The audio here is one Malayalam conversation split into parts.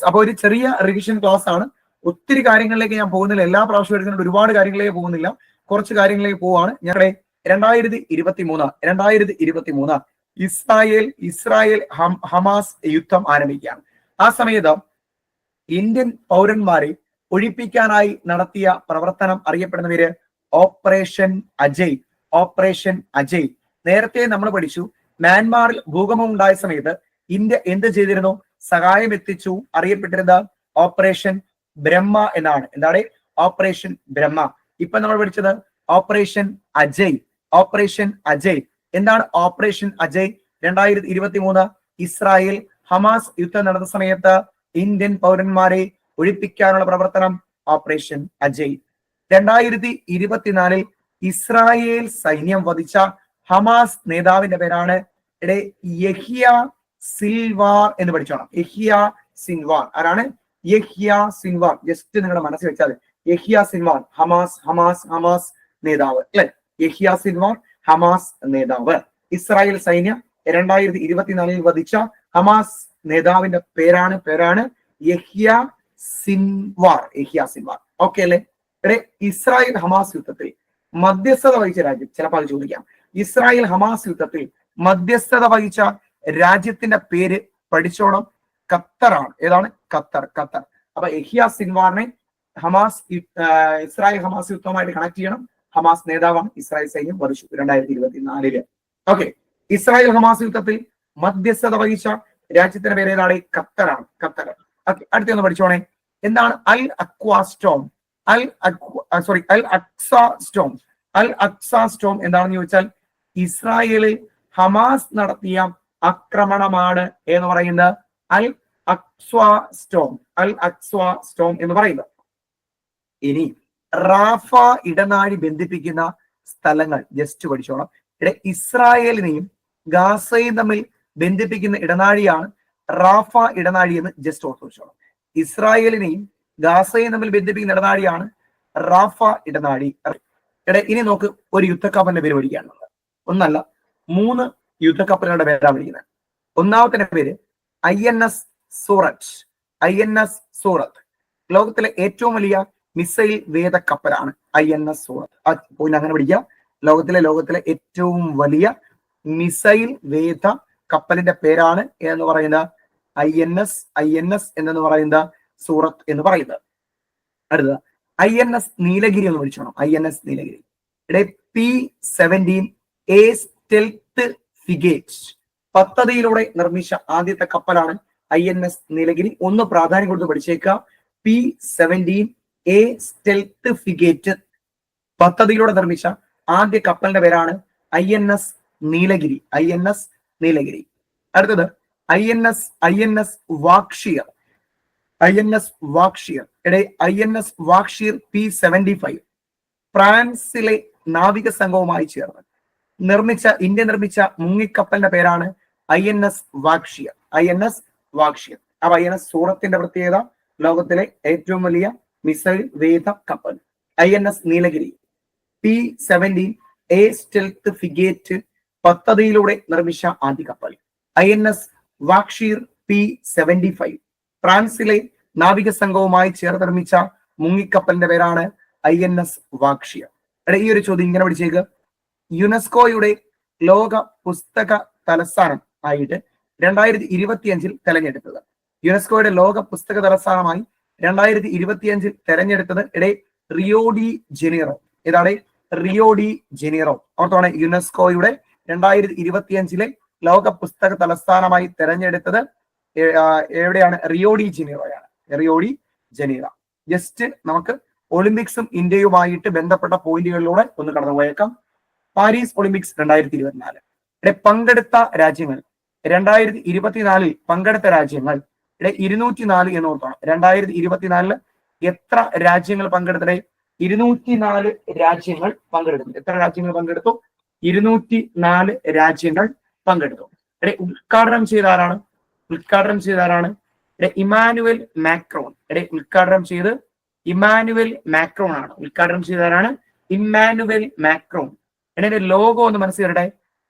അപ്പോൾ ഒരു ചെറിയ റിവിഷൻ ക്ലാസ് ആണ്. ഒത്തിരി കാര്യങ്ങളിലേക്ക് ഞാൻ പോകുന്നില്ല. എല്ലാ പ്രാവശ്യം എടുക്കുന്നുണ്ട് ഒരുപാട് കാര്യങ്ങളിലേക്ക് പോകുന്നില്ല, കുറച്ച് കാര്യങ്ങളിലേക്ക് പോവാണ്. ഞങ്ങളുടെ 2023 ഇസ്രായേൽ ഹമാസ് യുദ്ധം ആരംഭിക്കുകയാണ്. ആ സമയത്ത് ഇന്ത്യൻ പൗരന്മാരെ ഒഴിപ്പിക്കാനായി നടത്തിയ പ്രവർത്തനം അറിയപ്പെടുന്ന പേര് ഓപ്പറേഷൻ അജയ്. നേരത്തെ നമ്മൾ പഠിച്ചു, മ്യാൻമാറിൽ ഭൂകമ്പം ഉണ്ടായ സമയത്ത് ഇന്ത്യ എന്ത് ചെയ്തിരുന്നു? സഹായം എത്തിച്ചു. അറിയപ്പെട്ടിരുന്നത് ഓപ്പറേഷൻ ബ്രഹ്മ എന്നാണ്. എന്താണ് ഓപ്പറേഷൻ ബ്രഹ്മ? ഇപ്പൊ നമ്മൾ പഠിച്ചത് ഓപ്പറേഷൻ അജയ്. എന്താണ് ഓപ്പറേഷൻ അജയ്? 2023 ഇസ്രായേൽ ഹമാസ് യുദ്ധം നടന്ന സമയത്ത് ഇന്ത്യൻ പൗരന്മാരെ ഒഴിപ്പിക്കാനുള്ള പ്രവർത്തനം ഓപ്പറേഷൻ അജയ്. 2024 ഇസ്രായേൽ സൈന്യം വധിച്ച ഹമാസ് നേതാവിന്റെ പേരാണ് യഹ്യ സിൻവാർ എന്ന് പഠിച്ചോണം. യഹ്യ സിൻവാർ ആരാണ്? യഹ്യ സിൻവാർ. ജസ്റ്റ് നിങ്ങളുടെ മനസ്സിൽ വെച്ചാൽ യഹ്യ സിൻവാർ ഹമാസ് നേതാവ് അല്ലെ? യഹ്യ സിൻവാർ ഹമാസ് നേതാവ്. ഇസ്രായേൽ സൈന്യം 2024 വധിച്ച ഹമാസ് നേതാവിന്റെ പേരാണ് യഹ്യ സിൻവാർ. ഓക്കെ അല്ലെ? ഇസ്രായേൽ ഹമാസ് യുദ്ധത്തിൽ മധ്യസ്ഥത വഹിച്ച രാജ്യം, ചിലപ്പോൾ അത് ചോദിക്കാം. ഇസ്രായേൽ ഹമാസ് യുദ്ധത്തിൽ മധ്യസ്ഥത വഹിച്ച രാജ്യത്തിന്റെ പേര് പഠിച്ചോണം. ഖത്തറാണ്. ഏതാണ്? ഖത്തർ. അപ്പൊ യഹ്യ സിൻവാറിനെ ഇസ്രായേൽ ഹമാസ് യുദ്ധവുമായിട്ട് കണക്ട് ചെയ്യണം. ഹമാസ് നേതാവാണ്. ഇസ്രായേൽ സൈന്യം വധിച്ചു 2024. ഓക്കെ, ഇസ്രായേൽ ഹമാസ് യുദ്ധത്തിൽ മധ്യസ്ഥത വഹിച്ച രാജ്യത്തിന്റെ പേര് ഏതാണ്? ഖത്തറാണ്. ഓക്കെ, അടുത്തൊന്ന് പഠിച്ചോണേ. എന്താണ് അൽ അക്സ സ്റ്റോം എന്താണെന്ന് ചോദിച്ചാൽ ഇസ്രായേലിൽ ഹമാസ് നടത്തിയ ആക്രമണമാണ് എന്ന് പറയുന്നത് അൽ അക്സ സ്റ്റോം എന്ന് പറയുന്നത്. ഇനി റാഫ ഇടനാഴി ബന്ധിപ്പിക്കുന്ന സ്ഥലങ്ങൾ ജസ്റ്റ് പഠിച്ചോണം. ഇസ്രായേലിനെയും ഗാസയും തമ്മിൽ ബന്ധിപ്പിക്കുന്ന ഇടനാഴിയാണ് റാഫ ഇടനാഴി എന്ന് ജസ്റ്റ് ഓർത്ത് വെച്ചോണം. ഇസ്രായേലിനെയും ഗാസയും തമ്മിൽ ബന്ധിപ്പിക്കുന്ന ഇടനാഴിയാണ് റാഫ ഇടനാഴി. ഇനി നോക്ക്, ഒരു യുദ്ധക്കപ്പലിന്റെ പേര് പഠിക്കാനുള്ളത്. ഒന്നല്ല, 3 യുദ്ധക്കപ്പലുകളുടെ പേരാണ് വിളിക്കുന്നത്. ഒന്നാമത്തെ പേര് INS സൂറത്ത്. ലോകത്തിലെ ഏറ്റവും വലിയ മിസൈൽ വേദ കപ്പലാണ് INS സൂറത്ത്. അങ്ങനെ പഠിക്കുക. ലോകത്തിലെ ഏറ്റവും വലിയ മിസൈൽ വേദ കപ്പലിന്റെ പേരാണ് എന്ന് പറയുന്നത് INS എന്നു പറയുന്നത് സൂറത്ത് എന്ന് പറയുന്നത്. അടുത്തത് INS നീലഗിരി എന്ന് വിളിച്ചോണം. INS നീലഗിരി P-17A സ്റ്റെൽത്ത് ഫിഗേറ്റ് പദ്ധതിയിലൂടെ നിർമ്മിച്ച ആദ്യത്തെ കപ്പലാണ് INS നീലഗിരി. ഒന്ന് പ്രാധാന്യം കൊടുത്ത് പഠിച്ചേക്കുക. P-17A സ്റ്റെൽത്ത് ഫിഗേറ്റ് പദ്ധതിയിലൂടെ നിർമ്മിച്ച ആദ്യ കപ്പലിന്റെ പേരാണ് INS നീലഗിരി. അടുത്തത് INS വാക്ഷിയർ. INS വാക്ഷിയർ P-75 ഫ്രാൻസിലെ നാവിക സംഘവുമായി ചേർന്ന് ഇന്ത്യ നിർമ്മിച്ച മുങ്ങിക്കപ്പലിന്റെ പേരാണ് INS വാക്ഷിയർ. അപ്പൊ INS സൂറത്തിന്റെ പ്രത്യേകത ലോകത്തിലെ ഏറ്റവും വലിയ മിസൈൽ വേദ കപ്പൽ INS നീലഗിരി. P-17A സ്റ്റെൽത്ത് ഫിഗേറ്റ് പദ്ധതിയിലൂടെ നിർമ്മിച്ച ആദ്യ കപ്പൽ INS വാക്ഷിയർ P-75 ഫ്രാൻസിലെ നാവിക സംഘവുമായി ചേർന്ന് നിർമ്മിച്ച മുങ്ങിക്കപ്പലിന്റെ പേരാണ് INS വാക്ഷിയർ. ഈ ഒരു ചോദ്യം ഇങ്ങനെ പഠിച്ചേക്ക്. യുനെസ്കോയുടെ ലോക പുസ്തക തലസ്ഥാനം ആയിട്ട് 2025 തെരഞ്ഞെടുത്തത്. യുനെസ്കോയുടെ ലോക പുസ്തക തലസ്ഥാനമായി 2025 തെരഞ്ഞെടുത്തത് റിയോ ഡി ജനീറോ. ഏതാണ്? Rio de Janeiro. ഓർത്തോണെ, യുനെസ്കോയുടെ 2025 ലോക പുസ്തക തലസ്ഥാനമായി തെരഞ്ഞെടുത്തത് എവിടെയാണ്? Rio de Janeiro. ജസ്റ്റ് നമുക്ക് ഒളിമ്പിക്സും ഇന്ത്യയുമായിട്ട് ബന്ധപ്പെട്ട പോയിന്റുകളിലൂടെ ഒന്ന് കടന്നു പോയേക്കാം. പാരീസ് ഒളിമ്പിക്സ് 2024 പങ്കെടുത്ത രാജ്യങ്ങൾ 2024 പങ്കെടുത്ത രാജ്യങ്ങൾ 204 എന്ന് ഓർത്തോണം. 2024 എത്ര രാജ്യങ്ങൾ പങ്കെടുത്തത്? 204 രാജ്യങ്ങൾ പങ്കെടുത്തു. എത്ര രാജ്യങ്ങൾ പങ്കെടുത്തു? 204 രാജ്യങ്ങൾ പങ്കെടുത്തു. ഉദ്ഘാടനം ചെയ്താരാണ്? Emmanuel Macron. ഉദ്ഘാടനം ചെയ്ത് ഇമാനുവൽ മാക്രോൺ ആണ്. ഉദ്ഘാടനം ചെയ്താരാണ്? Emmanuel Macron. ലോഗോ ഒന്ന് മനസ്സിൽ വരട്ടെ.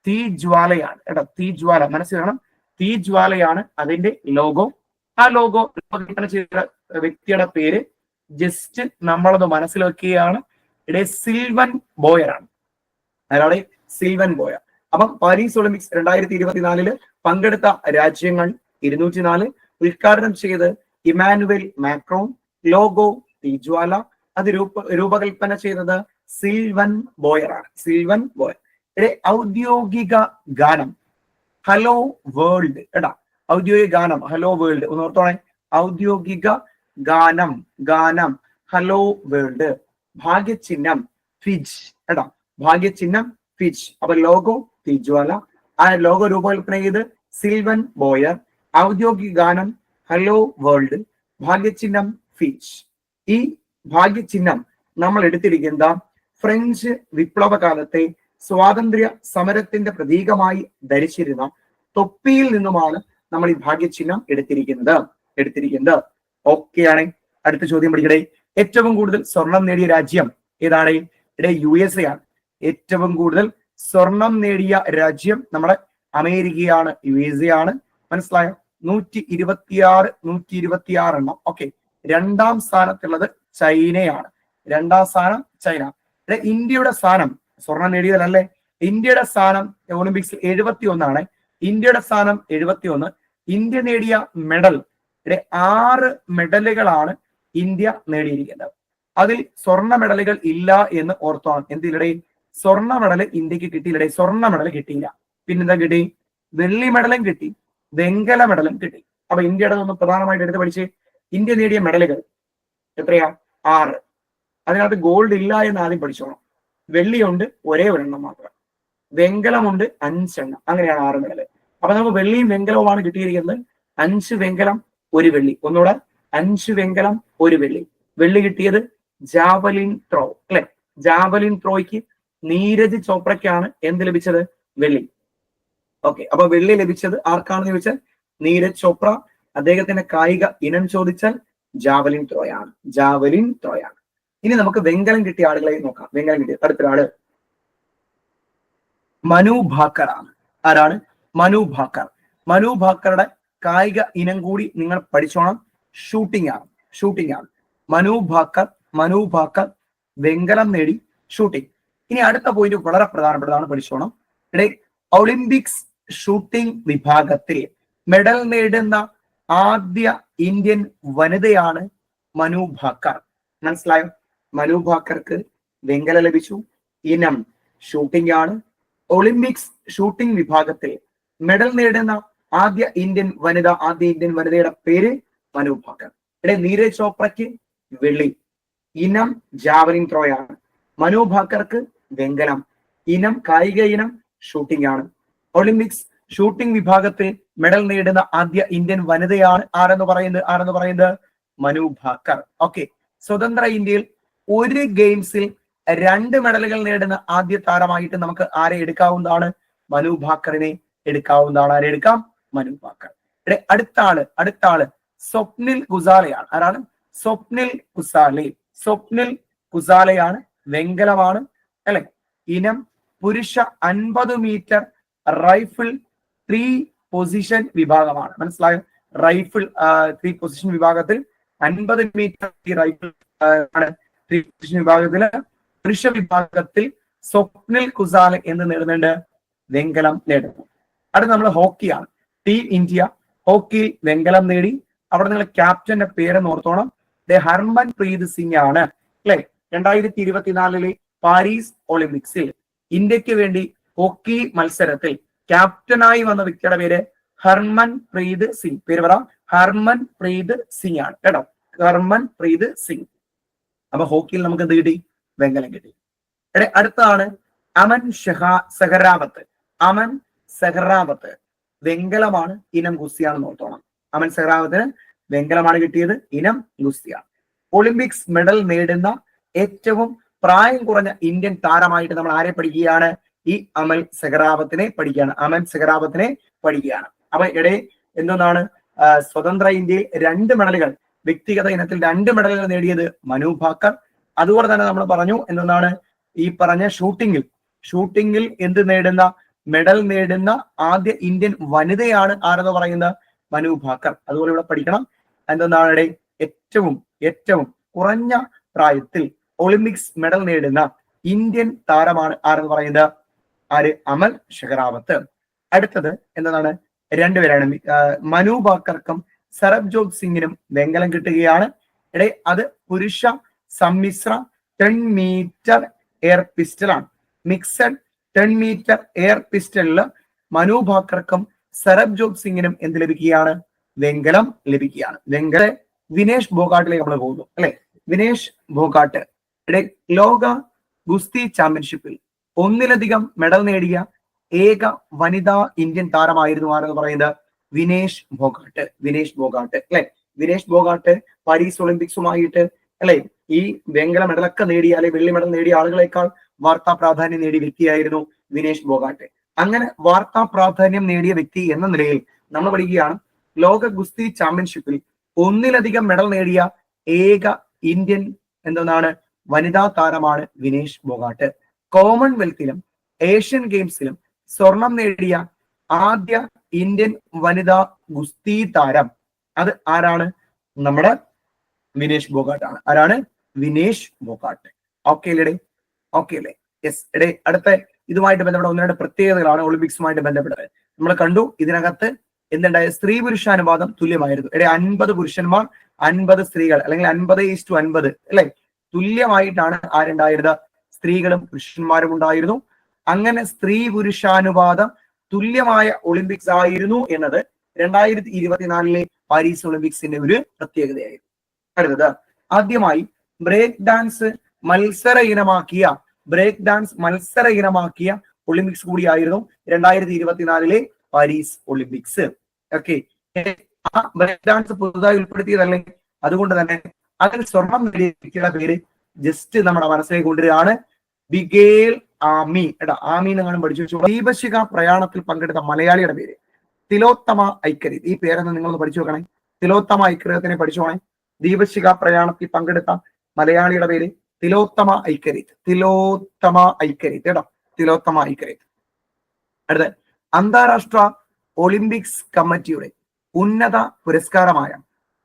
തീജ്വാലയാണ് കേട്ടോ. തീജ്വാല മനസ്സിലാക്കണം. തീജ്വാലയാണ് അതിന്റെ ലോഗോ. ആ ലോഗോ രൂപകൽപ്പന ചെയ്ത വ്യക്തിയുടെ പേര് ജസ്റ്റ് നമ്മളത് മനസ്സിലാക്കുകയാണ്. ഇവിടെ സിൽവൻ ബോയർ ആണ്. അയാളെ സിൽവൻ ബോയർ. അപ്പം പാരീസ് ഒളിമ്പിക്സ് 2024 പങ്കെടുത്ത രാജ്യങ്ങൾ 204, ഉദ്ഘാടനം ചെയ്ത് ഇമാനുവൽ മാക്രോൺ, ലോഗോ തീജ്വാല, അത് രൂപകൽപ്പന ചെയ്തത് സിൽവൻ ബോയർ ആണ്. സിൽവൻ ബോയർ. ഔദ്യോഗിക ഗാനം ഹലോ വേൾഡ് കേട്ടാ. ഔദ്യോഗിക ഗാനം ഹലോ വേൾഡ് ഒന്ന് ഓർത്തോണേ. ഔദ്യോഗിക ഗാനം ഗാനം ഹലോ വേൾഡ്. ഭാഗ്യചിഹ്നം ഫിജ് കേട്ടാ. ഭാഗ്യചിഹ്നം ഫിജ്. അപ്പൊ ലോഗോ തീജ്വാല, ആ ലോഗോ രൂപകൽപ്പന ചെയ്ത് സിൽവൻ ബോയർ, ഔദ്യോഗിക ഗാനം ഹലോ വേൾഡ്, ഭാഗ്യചിഹ്നം ഫിജ്. ഈ ഭാഗ്യചിഹ്നം നമ്മൾ എടുത്തിരിക്കുന്ന ഫ്രഞ്ച് വിപ്ലവ കാലത്തെ സ്വാതന്ത്ര്യ സമരത്തിന്റെ പ്രതീകമായി ധരിച്ചിരുന്ന തൊപ്പിയിൽ നിന്നുമാണ് നമ്മൾ ഈ ഭാഗ്യചിഹ്നം എടുത്തിരിക്കുന്നത്. ഓക്കെയാണ്. അടുത്ത ചോദ്യം പഠിക്കട്ടെ. ഏറ്റവും കൂടുതൽ സ്വർണം നേടിയ രാജ്യം ഏതാണ്? ഇവിടെ USA ആണ്. ഏറ്റവും കൂടുതൽ സ്വർണം നേടിയ രാജ്യം നമ്മുടെ അമേരിക്കയാണ്, USA ആണ്. മനസ്സിലായോ? 126 എണ്ണം. ഓക്കെ. രണ്ടാം സ്ഥാനത്തുള്ളത് ചൈനയാണ്. രണ്ടാം സ്ഥാനം ചൈന. ഇന്ത്യയുടെ സ്ഥാനം സ്വർണം നേടിയതല്ലേ. ഇന്ത്യയുടെ സ്ഥാനം ഒളിമ്പിക്സിൽ 71 ഇന്ത്യയുടെ സ്ഥാനം 71. ഇന്ത്യ നേടിയ മെഡൽ 6 മെഡലുകളാണ് ഇന്ത്യ നേടിയിരിക്കുന്നത്. അതിൽ സ്വർണ്ണ മെഡലുകൾ ഇല്ല എന്ന് ഓർത്തോണം. എന്തിലടെ സ്വർണ്ണ മെഡൽ ഇന്ത്യക്ക് കിട്ടിയില്ലടെ. സ്വർണ്ണ മെഡൽ കിട്ടിയില്ല. പിന്നെന്താ കിട്ടി? വെള്ളി മെഡലും കിട്ടി, വെങ്കല മെഡലും കിട്ടി. അപ്പൊ ഇന്ത്യയുടെ ഒന്ന് പ്രധാനമായിട്ട് എടുത്ത് പഠിച്ച് ഇന്ത്യ നേടിയ മെഡലുകൾ എത്രയാ? 6. അതിനകത്ത് ഗോൾഡ് ഇല്ല എന്ന് ആദ്യം പഠിച്ചോണം. വെള്ളിയുണ്ട് ഒരേ ഒരെണ്ണം മാത്രം, വെങ്കലമുണ്ട് 5 എണ്ണം. അങ്ങനെയാണ് 6 മെഡല്. അപ്പൊ നമുക്ക് വെള്ളിയും വെങ്കലവുമാണ് കിട്ടിയിരിക്കുന്നത്. 5 വെങ്കലം 1 വെള്ളി. ഒന്നുകൂടെ 5 വെങ്കലം 1 വെള്ളി. വെള്ളി കിട്ടിയത് ജാവലിൻ ത്രോ അല്ലെ. ജാവലിൻ ത്രോയ്ക്ക് നീരജ് ചോപ്രയ്ക്കാണ് എന്ത് ലഭിച്ചത്? വെള്ളി. ഓക്കെ. അപ്പൊ വെള്ളി ലഭിച്ചത് ആർക്കാണെന്ന് ചോദിച്ചാൽ നീരജ് ചോപ്ര. അദ്ദേഹത്തിന്റെ കായിക ഇനം ചോദിച്ചാൽ ജാവലിൻ ത്രോയാണ്. ജാവലിൻ ത്രോയാണ്. ഇനി നമുക്ക് വെങ്കലം കിട്ടിയ ആളുകളെ നോക്കാം. വെങ്കലം കിട്ടിയ അടുത്തൊരാള് മനു ഭാക്കർ ആണ്. ആരാണ്? മനു ഭാക്കർ. മനു ഭാക്കറുടെ കായിക ഇനം കൂടി നിങ്ങൾ പഠിച്ചോണം. ഷൂട്ടിംഗ് ആണ്. മനു ഭാക്കർ വെങ്കലം നേടി ഷൂട്ടിംഗ്. ഇനി അടുത്ത പോയിന്റ് വളരെ പ്രധാനപ്പെട്ടതാണ്, പഠിച്ചോണം. ഒളിമ്പിക്സ് ഷൂട്ടിംഗ് വിഭാഗത്തിൽ മെഡൽ നേടുന്ന ആദ്യ ഇന്ത്യൻ വനിതയാണ് മനു ഭാക്കർ. മനസ്സിലായോ? മനു ഭാക്കർക്ക് വെങ്കലം ലഭിച്ചു. ഇനം ഷൂട്ടിംഗ് ആണ്. ഒളിമ്പിക്സ് ഷൂട്ടിംഗ് വിഭാഗത്തിൽ മെഡൽ നേടുന്ന ആദ്യ ഇന്ത്യൻ വനിതയുടെ പേര് മനു ഭാക്കർ. നീരജ് ചോപ്രയ്ക്ക് വെള്ളി. ഇനം ജാവലിൻ ത്രോയാണ്. മനു ഭാക്കർക്ക് വെങ്കലം. ഇനം കായിക ഇനം ഷൂട്ടിംഗ് ആണ്. ഒളിമ്പിക്സ് ഷൂട്ടിംഗ് വിഭാഗത്തിൽ മെഡൽ നേടുന്ന ആദ്യ ഇന്ത്യൻ വനിതയാണ് ആരെന്ന് പറയുന്നത് മനു ഭാക്കർ. ഓക്കെ. സ്വതന്ത്ര ഇന്ത്യയിൽ ഒരു ഗെയിംസിൽ 2 മെഡലുകൾ നേടുന്ന ആദ്യ താരമായിട്ട് നമുക്ക് ആരെ എടുക്കാവുന്നതാണ്? മനു ഭാക്കറിനെ എടുക്കാവുന്നതാണ്. ആരെ എടുക്കാം? മനു ഭാക്കർ. അടുത്ത ആള് സ്വപ്നിൽ ഗുസാലയാണ്. ആരാണ്? സ്വപ്നിൽ ഗുസാലയാണ്. വെങ്കലമാണ് അല്ലെ. ഇനം പുരുഷ 50 മീറ്റർ റൈഫിൾ 3 പൊസിഷൻ വിഭാഗമാണ്. മനസ്സിലായോ? റൈഫിൾ 3 പൊസിഷൻ വിഭാഗത്തിൽ 50 മീറ്റർ റൈഫിൾ ആണ് 3 പൊസിഷൻ വിഭാഗത്തില്. പുരുഷ വിഭാഗത്തിൽ സ്വപ്നിൽ ഗുസാല എന്ന് നേടുന്നുണ്ട്, വെങ്കലം നേടുന്നു. അടുത്ത നമ്മൾ ഹോക്കിയാണ്. ടീം ഇന്ത്യ ഹോക്കിയിൽ വെങ്കലം നേടി. അവിടെ നിങ്ങൾ ക്യാപ്റ്റന്റെ പേര് ഓർത്തോണം. ഹർമൻ പ്രീത് സിംഗ് ആണ് അല്ലെ. 2024 പാരീസ് ഒളിമ്പിക്സിൽ ഇന്ത്യക്ക് വേണ്ടി ഹോക്കി മത്സരത്തിൽ ക്യാപ്റ്റനായി വന്ന വ്യക്തിയുടെ പേര് ഹർമൻ പ്രീത് സിംഗ്. പേര് പറ. ഹർമൻ പ്രീത് സിംഗ് ആണ് കേട്ടോ. ഹർമൻ പ്രീത് സിംഗ്. അപ്പൊ ഹോക്കിയിൽ നമുക്ക് എന്ത് കിട്ടി? വെങ്കലം കിട്ടി. അടുത്താണ് അമൻ സെഹ്റാവത്ത്. അമൻ സെഹ്റാവത്ത് വെങ്കലമാണ്. ഇനം ഗുസ്തിയാണെന്ന് ഓർത്തോണം. അമൻ സെഹ്റാവത്തിന് വെങ്കലമാണ് കിട്ടിയത്. ഇനം ഗുസ്തിയാണ്. ഒളിമ്പിക്സ് മെഡൽ നേടുന്ന ഏറ്റവും പ്രായം കുറഞ്ഞ ഇന്ത്യൻ താരമായിട്ട് നമ്മൾ ആരെ പഠിക്കുകയാണ്? ഈ അമൻ സെഹ്റാവത്തിനെ പഠിക്കുകയാണ്. അപ്പൊ എന്താണ്? സ്വതന്ത്ര ഇന്ത്യയിൽ 2 മെഡലുകൾ, വ്യക്തിഗത ഇനത്തിൽ 2 മെഡലുകൾ നേടിയത് മനു ഭാക്കർ. അതുപോലെ തന്നെ നമ്മൾ പറഞ്ഞു എന്താണ്? ഈ പറഞ്ഞ ഷൂട്ടിങ്ങിൽ എന്ത് നേടുന്ന മെഡൽ നേടുന്ന ആദ്യ ഇന്ത്യൻ വനിതയാണ് ആരെന്ന് പറയുന്നത് മനു ഭാക്കർ. അതുപോലെ ഇവിടെ പഠിക്കണം എന്താണ് ഏറ്റവും ഏറ്റവും കുറഞ്ഞ പ്രായത്തിൽ ഒളിമ്പിക്സ് മെഡൽ നേടുന്ന ഇന്ത്യൻ താരമാണ് ആരെന്ന് പറയുന്നത് ആര് അമൽ ഷെഖറാവത്ത്. അടുത്തത് എന്താണ് രണ്ടുപേരാണ് മനു ഭാക്കർക്കും സർബ്ജോത് സിംഗിനും വെങ്കലം കിട്ടുകയാണ്. അത് പുരുഷ സമ്മിശ്ര 10 മീറ്റർ എയർ പിസ്റ്റൽ ആണ്. Mixed 10 metre air പിസ്റ്റലില് Manu ഭാക്കർക്കും Sarabjot സിംഗിനും എന്ത് ലഭിക്കുകയാണ് വെങ്കലം ലഭിക്കുകയാണ്. വെങ്കല വിനേഷ് ഫോഗാട്ടിലേക്ക് നമ്മൾ പോകുന്നു അല്ലെ. വിനേഷ് ഫോഗാട്ട് ലോക ഗുസ്തി ചാമ്പ്യൻഷിപ്പിൽ ഒന്നിലധികം മെഡൽ നേടിയ ഏക വനിതാ ഇന്ത്യൻ താരമായിരുന്നു ആരെന്ന് പറയുന്നത് വിനേഷ് ഫോഗാട്ട്. വിനേഷ് ഫോഗാട്ട് അല്ലെ. വിനേഷ് ഫോഗാട്ട് പാരീസ് ഒളിമ്പിക്സുമായിട്ട് അല്ലെ ഈ വെങ്കല മെഡലൊക്കെ നേടിയ അല്ലെ വെള്ളി മെഡൽ നേടിയ ആളുകളെക്കാൾ വാർത്താ പ്രാധാന്യം നേടിയ വ്യക്തിയായിരുന്നു വിനേഷ് ഫോഗാട്ട്. അങ്ങനെ വാർത്താ പ്രാധാന്യം നേടിയ വ്യക്തി എന്ന നിലയിൽ നമ്മൾ പഠിക്കുകയാണ് ലോക ഗുസ്തി ചാമ്പ്യൻഷിപ്പിൽ ഒന്നിലധികം മെഡൽ നേടിയ ഏക ഇന്ത്യൻ എന്താണ് വനിതാ താരമാണ് വിനേഷ് ഫോഗാട്ട്. കോമൺവെൽത്തിലും ഏഷ്യൻ ഗെയിംസിലും സ്വർണം നേടിയ ആദ്യ ഇന്ത്യൻ വനിതാ ഗുസ്തി താരം അത് ആരാണ് നമ്മുടെ വിനേഷ് ഫോഗാട്ട് ആണ്. ആരാണ് വിനേഷ് ഫോഗാട്ട്. ഓക്കെ അല്ലേ? ഓക്കെ അല്ലേ? യെസ്. അടുത്ത ഇതുമായിട്ട് ബന്ധപ്പെട്ട ഒന്ന് രണ്ട് പ്രത്യേകതകളാണ് ഒളിമ്പിക്സുമായിട്ട് ബന്ധപ്പെട്ടത്. നമ്മൾ കണ്ടു ഇതിനകത്ത് എന്തുണ്ടായ സ്ത്രീ പുരുഷാനുപാതം തുല്യമായിരുന്നു. 50 പുരുഷന്മാർ 50 സ്ത്രീകൾ അല്ലെങ്കിൽ 50:50 അല്ലെ തുല്യമായിട്ടാണ് ആരുണ്ടായിരുന്നത് സ്ത്രീകളും പുരുഷന്മാരും ഉണ്ടായിരുന്നു. അങ്ങനെ സ്ത്രീ പുരുഷാനുപാതം തുല്യമായ ഒളിമ്പിക്സ് ആയിരുന്നു എന്നത് 2024 പാരീസ് ഒളിമ്പിക്സിന്റെ ഒരു പ്രത്യേകതയായിരുന്നു. അടുത്തത് ആദ്യമായി ബ്രേക്ക് ഡാൻസ് മത്സര ഇനമാക്കിയ ഒളിമ്പിക്സ് കൂടിയായിരുന്നു 2024 പാരീസ് ഒളിമ്പിക്സ്. ഓക്കെ, ആ ബ്രേക്ക് ഡാൻസ് പുതുതായി ഉൾപ്പെടുത്തിയതല്ലേ, അതുകൊണ്ട് തന്നെ അതിൽ സ്വർണം നേടിയ വ്യക്തിയുടെ പേര് ജസ്റ്റ് നമ്മുടെ മനസ്സിലേക്ക് കൊണ്ടുവരികയാണ് ബിഗേൽ ആമി. ആമി എന്ന് കാണാൻ പഠിച്ചു വെച്ചു. ദീപശിഖ പ്രയാണത്തിൽ പങ്കെടുത്ത മലയാളിയുടെ പേര് തിലോത്തമ ഐക്കരീത്. ഈ പേരെന്ന് നിങ്ങളൊന്ന് പഠിച്ചു നോക്കണേ. തിലോത്തമ ഐക്കരീത്തിനെ പഠിച്ചോണേ. ദീപശിഖ പ്രയാണത്തിൽ പങ്കെടുത്ത മലയാളിയുടെ പേര് തിലോത്തമ ഐക്കരീത്. തിലോത്തമ ഐക്കരീത്. അടുത്ത അന്താരാഷ്ട്ര ഒളിമ്പിക്സ് കമ്മിറ്റിയുടെ ഉന്നത പുരസ്കാരമായ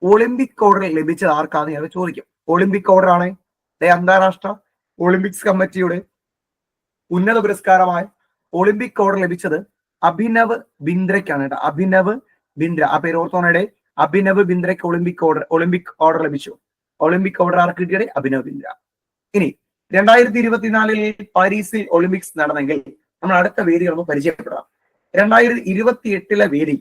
ഒളിമ്പിക് ഓർഡർ ലഭിച്ചത് ആർക്കാന്ന് ഞാൻ ചോദിക്കും. ഒളിമ്പിക് ഓർഡർ ആണ് അന്താരാഷ്ട്ര ഒളിമ്പിക്സ് കമ്മിറ്റിയുടെ ഉന്നത പുരസ്കാരമായ ഒളിമ്പിക് ഓർഡർ ലഭിച്ചത് അഭിനവ് ബിന്ദ്രയ്ക്കാണ്. അഭിനവ് ബിന്ദ്ര, ആ പേര് ഓർത്തോണയുടെ. അഭിനവ് ബിന്ദ്രയ്ക്ക് ഒളിമ്പിക് ഓർഡർ ലഭിച്ചു. ഒളിമ്പിക് ഓർഡർ ആർക്ക് കിട്ടിയത്? അഭിനവ് ബിന്ദ്ര. ഇനി 2024 പാരീസിൽ ഒളിമ്പിക്സ് നടന്നെങ്കിൽ നമ്മൾ അടുത്ത വേദികളൊന്ന് പരിചയപ്പെടാം. 2028 വേദി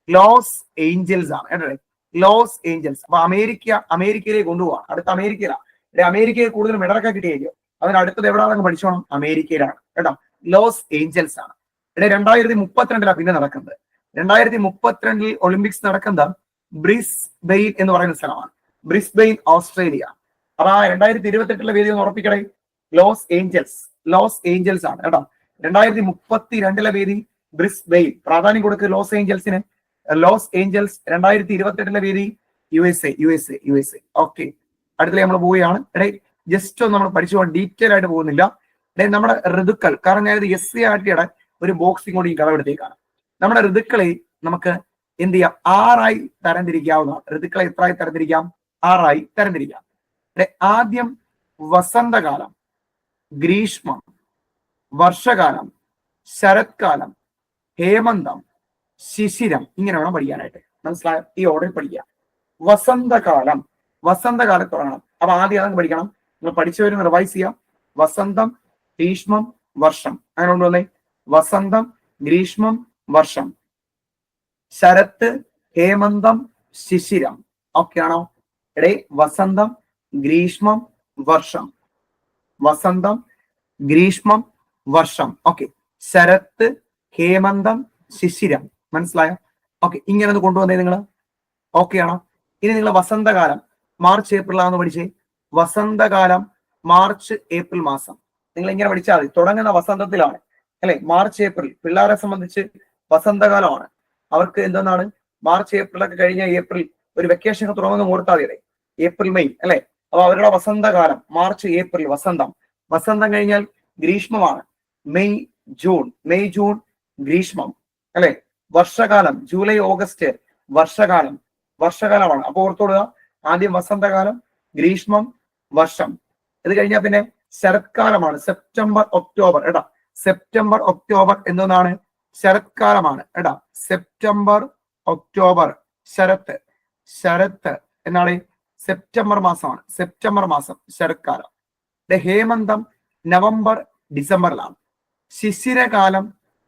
ലോസ് ഏഞ്ചൽസ് ആണ്. Los Angeles. അപ്പൊ അമേരിക്കയിലേക്ക് കൊണ്ടുപോവാം. അടുത്ത അമേരിക്കയിലാണ്. അമേരിക്കയിൽ കൂടുതൽ മെഡലൊക്കെ കിട്ടിയല്ലോ. അതിന് അടുത്തത് എവിടെയാണെന്ന് പഠിച്ചോണം. അമേരിക്കയിലാണ് കേട്ടോ. ലോസ് ഏഞ്ചൽസ് ആണ്. 2032 പിന്നെ നടക്കുന്നത്. 2032 ഒളിമ്പിക്സ് നടക്കുന്നത് ബ്രിസ്ബെയിൻ എന്ന് പറയുന്ന സ്ഥലമാണ്. Brisbane, Australia. അപ്പൊ ആ 2028 വേദി ഒന്ന് ഉറപ്പിക്കണേ. ലോസ് ഏഞ്ചൽസ് ആണ് കേട്ടോ. 2032 വേദി ബ്രിസ്ബെയിൻ. പ്രാധാന്യം കൊടുക്കുക ലോസ് ഏഞ്ചൽസിന്. Los Angeles. 2028 വേദി യു എസ് എ. ഓക്കെ, അടുത്ത നമ്മൾ പോവുകയാണ്. ജസ്റ്റ് ഒന്ന് നമ്മൾ പഠിച്ചു പോകാൻ ഡീറ്റെയിൽ ആയിട്ട് പോകുന്നില്ല. നമ്മുടെ ഋതുക്കൾ, കാരണം ഞാനിത് SCERTയുടെ ഒരു ബോക്സിംഗ് കൂടി കടമെടുത്തേക്കാണ്. നമ്മുടെ ഋതുക്കളെ നമുക്ക് എന്ത് ചെയ്യാം? 6 തരംതിരിക്കാവുന്നതാണ്. ഋതുക്കളെ എത്രയായി തരംതിരിക്കാം? 6 തരംതിരിക്കാം. ആദ്യം വസന്തകാലം, ഗ്രീഷ്മം, വർഷകാലം, ശരത്കാലം, ഹേമന്തം, ശിശിരം. ഇങ്ങനെ വേണം പഠിക്കാനായിട്ട്. മനസ്സിലായോ? ഈ ഓർഡറിൽ പഠിക്കുക. വസന്തകാലം തുടങ്ങണം. അപ്പൊ ആദ്യം അതങ്ങ് പഠിക്കണം. നിങ്ങൾ പഠിച്ചവരും റിവൈസ് ചെയ്യാം. വസന്തം, ഗ്രീഷ്മം, വർഷം. അങ്ങനെ കൊണ്ടുവന്നേ. വസന്തം, ഗ്രീഷ്മം, വർഷം. ശരത്ത്, ഹേമന്തം, ശിശിരം. ഓക്കെ ആണോ? വസന്തം, ഗ്രീഷ്മം, വർഷം. വസന്തം, ഗ്രീഷ്മം, വർഷം. ഓക്കെ. ശരത്ത്, ഹേമന്തം, ശിശിരം. മനസ്സിലായോ? ഓക്കെ, ഇങ്ങനെ ഒന്ന് കൊണ്ടുവന്നേ നിങ്ങൾ. ഓക്കെ ആണോ? ഇനി നിങ്ങൾ വസന്തകാലം മാർച്ച് ഏപ്രിലാന്ന് പഠിച്ചേ. വസന്തകാലം മാർച്ച് ഏപ്രിൽ മാസം. നിങ്ങൾ ഇങ്ങനെ പഠിച്ചാൽ മതി. തുടങ്ങുന്ന വസന്തത്തിലാണ് അല്ലെ? മാർച്ച് ഏപ്രിൽ പിള്ളേരെ സംബന്ധിച്ച് വസന്തകാലമാണ്. അവർക്ക് എന്താണ് മാർച്ച് ഏപ്രിലൊക്കെ കഴിഞ്ഞ ഏപ്രിൽ ഒരു വെക്കേഷൻ ഒക്കെ തുടങ്ങുന്ന ഓർത്താൽ മതി. ഏപ്രിൽ മെയ് അല്ലെ? അപ്പൊ അവരുടെ വസന്തകാലം മാർച്ച് ഏപ്രിൽ വസന്തം. വസന്തം കഴിഞ്ഞാൽ ഗ്രീഷ്മമാണ്. മെയ് ജൂൺ ഗ്രീഷ്മം അല്ലെ. വർഷകാലം ജൂലൈ ഓഗസ്റ്റ് വർഷകാലമാണ്. അപ്പൊ ഓർത്തോടുക, ആദ്യം വസന്തകാലം, ഗ്രീഷ്മം, വർഷം. ഇത് കഴിഞ്ഞാൽ പിന്നെ ശരത്കാലമാണ്, സെപ്റ്റംബർ ഒക്ടോബർ. എടാ സെപ്റ്റംബർ ഒക്ടോബർ എന്നതാണ് ശരത്കാലമാണ്. എടാ സെപ്റ്റംബർ ഒക്ടോബർ ശരത്ത് എന്നാണ് സെപ്റ്റംബർ മാസമാണ്. സെപ്റ്റംബർ മാസം ശരത്കാലം. ഹേമന്തം നവംബർ ഡിസംബറിലാണ്. ശിശിരകാലം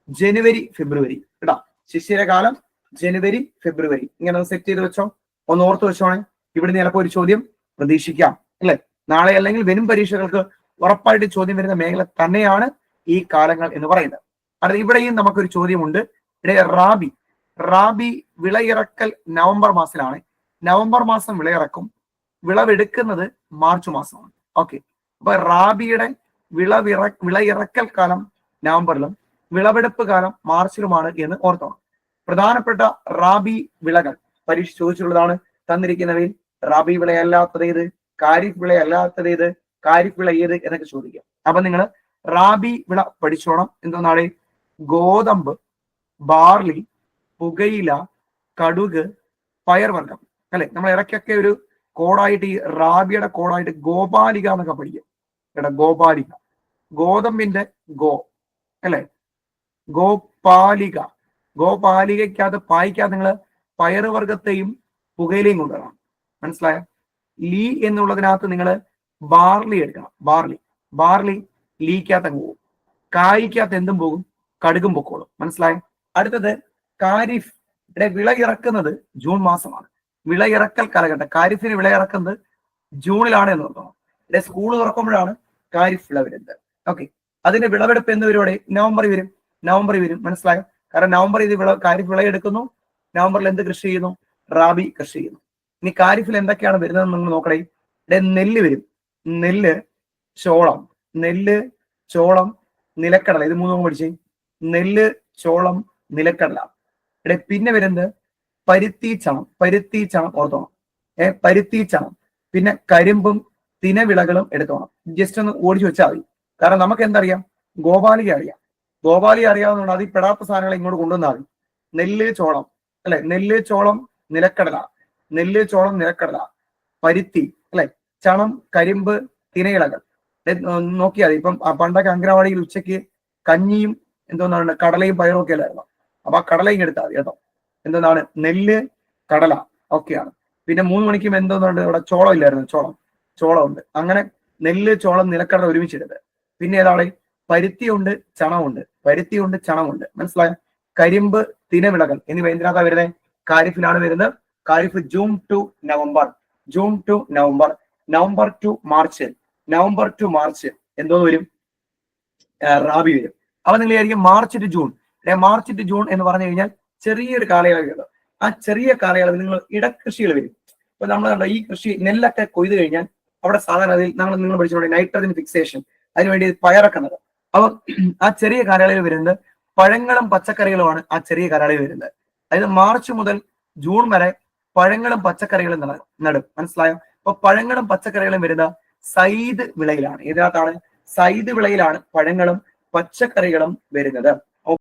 ജനുവരി ഫെബ്രുവരി. എടാ ശിശിരകാലം ജനുവരി ഫെബ്രുവരി. ഇങ്ങനെ ഒന്ന് സെറ്റ് ചെയ്ത് വെച്ചോ, ഒന്ന് ഓർത്ത് വെച്ചോണേ. ഇവിടുന്ന് ചിലപ്പോൾ ഒരു ചോദ്യം പ്രതീക്ഷിക്കാം അല്ലെ. നാളെ അല്ലെങ്കിൽ വരും പരീക്ഷകൾക്ക് ഉറപ്പായിട്ട് ചോദ്യം വരുന്ന മേഖല തന്നെയാണ് ഈ കാലങ്ങൾ എന്ന് പറയുന്നത്. അത് ഇവിടെയും നമുക്കൊരു ചോദ്യമുണ്ട്. ഇവിടെ റാബി വിളയിറക്കൽ നവംബർ മാസത്തിലാണ്. നവംബർ മാസം വിളയിറക്കും, വിളവെടുക്കുന്നത് മാർച്ച് മാസമാണ്. ഓക്കെ, അപ്പൊ റാബിയുടെ വിളയിറക്കൽ കാലം നവംബറിലും വിളവെടുപ്പ് കാലം മാർച്ചിലുമാണ് എന്ന് ഓർത്തോണം. പ്രധാനപ്പെട്ട റാബി വിളകൾ പരീക്ഷ ചോദിച്ചുള്ളതാണ് തന്നിരിക്കുന്നവയിൽ. റാബി വിളയല്ലാത്തത് ഏത്, ഖാരിഫ് വിളയല്ലാത്തത് ഏത്, ഖാരിഫ് വിള ഏത് എന്നൊക്കെ ചോദിക്കാം. അപ്പൊ നിങ്ങൾ റാബി വിള പഠിച്ചോണം. എന്താണ്? ഗോതമ്പ്, ബാർലി, പുകയില, കടുക്, പയർവർഗം അല്ലെ. നമ്മൾ ഇടയ്ക്കൊക്കെ ഒരു കോഡായിട്ട് ഈ റാബിയുടെ കോഡായിട്ട് ഗോപാലിക എന്നൊക്കെ പഠിക്കും. കേട്ടോ, ഗോപാലിക. ഗോതമ്പിന്റെ ഗോ അല്ലെ, ഗോപാലികയ്ക്കകത്ത് പായിക്കാതെ നിങ്ങൾ പയറുവർഗത്തെയും പുകയിലയും കൊണ്ടുവരണം. മനസ്സിലായ? ലീ എന്നുള്ളതിനകത്ത് നിങ്ങൾ ബാർലി എടുക്കണം. ബാർലി ലീക്കകത്ത് അങ്ങ് പോകും. കായ്ക്കകത്ത് എന്തും പോകും, കടുകും പൊക്കോളും. മനസ്സിലായ? അടുത്തത് ഖാരിഫ്. ഇവിടെ വിള ഇറക്കുന്നത് ജൂൺ മാസമാണ്. വിളയിറക്കൽ കാലഘട്ടം. ഖാരിഫിന് വിളയിറക്കുന്നത് ജൂണിലാണ് എന്ന് ഓർക്കണം. ഇവിടെ സ്കൂൾ തുറക്കുമ്പോഴാണ് ഖാരിഫ് വിള വരുന്നത്. ഓക്കെ, അതിന്റെ വിളവെടുപ്പ് എന്ന് വരും? നവംബറിൽ വരും. മനസ്സിലായോ? കാരണം നവംബറിൽ ഇത് ഖാരിഫ് വിളയെടുക്കുന്നു. നവംബറിൽ എന്ത് കൃഷി ചെയ്യുന്നു? റാബി കൃഷി ചെയ്യുന്നു. ഇനി ഖാരിഫിൽ എന്തൊക്കെയാണ് വരുന്നതെന്ന് നിങ്ങൾ നോക്കണേ. ഇവിടെ നെല്ല് വരും. നെല്ല്, ചോളം, നിലക്കടല. ഇത് മൂന്നും പഠിച്ചേ. നെല്ല്, ചോളം, നിലക്കടല. ഇവിടെ പിന്നെ വരുന്നത് പരുത്തി ചണം ഓർത്തോണം. പരുത്തി ചണം. പിന്നെ കരിമ്പും തിനവിളകളും എടുത്തോണം. ജസ്റ്റ് ഒന്ന് ഓടിച്ചു വെച്ചാൽ മതി. കാരണം നമുക്ക് എന്തറിയാം? ഗോപാലിക അറിയാവുന്നതുകൊണ്ട് അതിൽ പെടാത്ത സാധനങ്ങൾ ഇങ്ങോട്ട് കൊണ്ടുവന്നാൽ മതി. നെല്ല്, ചോളം അല്ലെ. നെല്ല്, ചോളം, നിലക്കടല. പരുത്തി അല്ലെ. ചണം, കരിമ്പ്, തിനയിളകൾ. നോക്കിയാൽ മതി. ഇപ്പം പണ്ടൊക്കെ അംഗനവാടിയിൽ ഉച്ചയ്ക്ക് കഞ്ഞിയും എന്തോന്നാണ് കടലയും പയറും ഒക്കെ അല്ലായിരുന്നു. അപ്പൊ ആ കടലയും എടുത്താൽ മതി കേട്ടോ. എന്താണ്? നെല്ല്, കടല ഒക്കെയാണ്. പിന്നെ 3 മണിക്കും എന്തോന്നുണ്ട്? ഇവിടെ ചോളം ഇല്ലായിരുന്നു. ചോളം ഉണ്ട്. അങ്ങനെ നെല്ല്, ചോളം, നിലക്കടല ഒരുമിച്ചെടുത്ത്. പിന്നെ ഏതാണ്? പരുത്തിയുണ്ട്, ചണമുണ്ട്. മനസ്സിലായോ? കരിമ്പ്, തിനവിളകൾ എന്നിവ എന്തിനകത്താണ് വരുന്നത്? ഖാരിഫിലാണ് വരുന്നത്. Kharif June to November, November to March എന്തോന്ന് വരും? റാബി വരും. അപ്പൊ നിങ്ങൾ വിചാരിക്കും മാർച്ച് ടു ജൂൺ എന്ന് പറഞ്ഞു കഴിഞ്ഞാൽ ചെറിയൊരു കാലയളവ്. ആ ചെറിയ കാലയളവിൽ നിങ്ങൾ ഇടകൃഷികൾ വരും. ഇപ്പൊ നമ്മൾ കണ്ട ഈ കൃഷി നെല്ലൊക്കെ കൊയ്ത് കഴിഞ്ഞാൽ അവിടെ സാധാരണ അതിൽ നിങ്ങൾ പഠിച്ചോളൂ നൈട്രജൻ ഫിക്സേഷൻ, അതിനുവേണ്ടി പയറക്കുന്നത്. അപ്പൊ ആ ചെറിയ കാലയളവിൽ വരുന്നത് പഴങ്ങളും പച്ചക്കറികളുമാണ്. ആ ചെറിയ കാലയളവിൽ വരുന്നത്. അതായത് മാർച്ച് മുതൽ ജൂൺ വരെ പഴങ്ങളും പച്ചക്കറികളും നടും. മനസ്സിലായോ? അപ്പൊ പഴങ്ങളും പച്ചക്കറികളും വരുന്ന സൈദ് വിളയിലാണ്. ഇതിനകത്താണ് സൈദ് വിളയിലാണ് പഴങ്ങളും പച്ചക്കറികളും വരുന്നത്.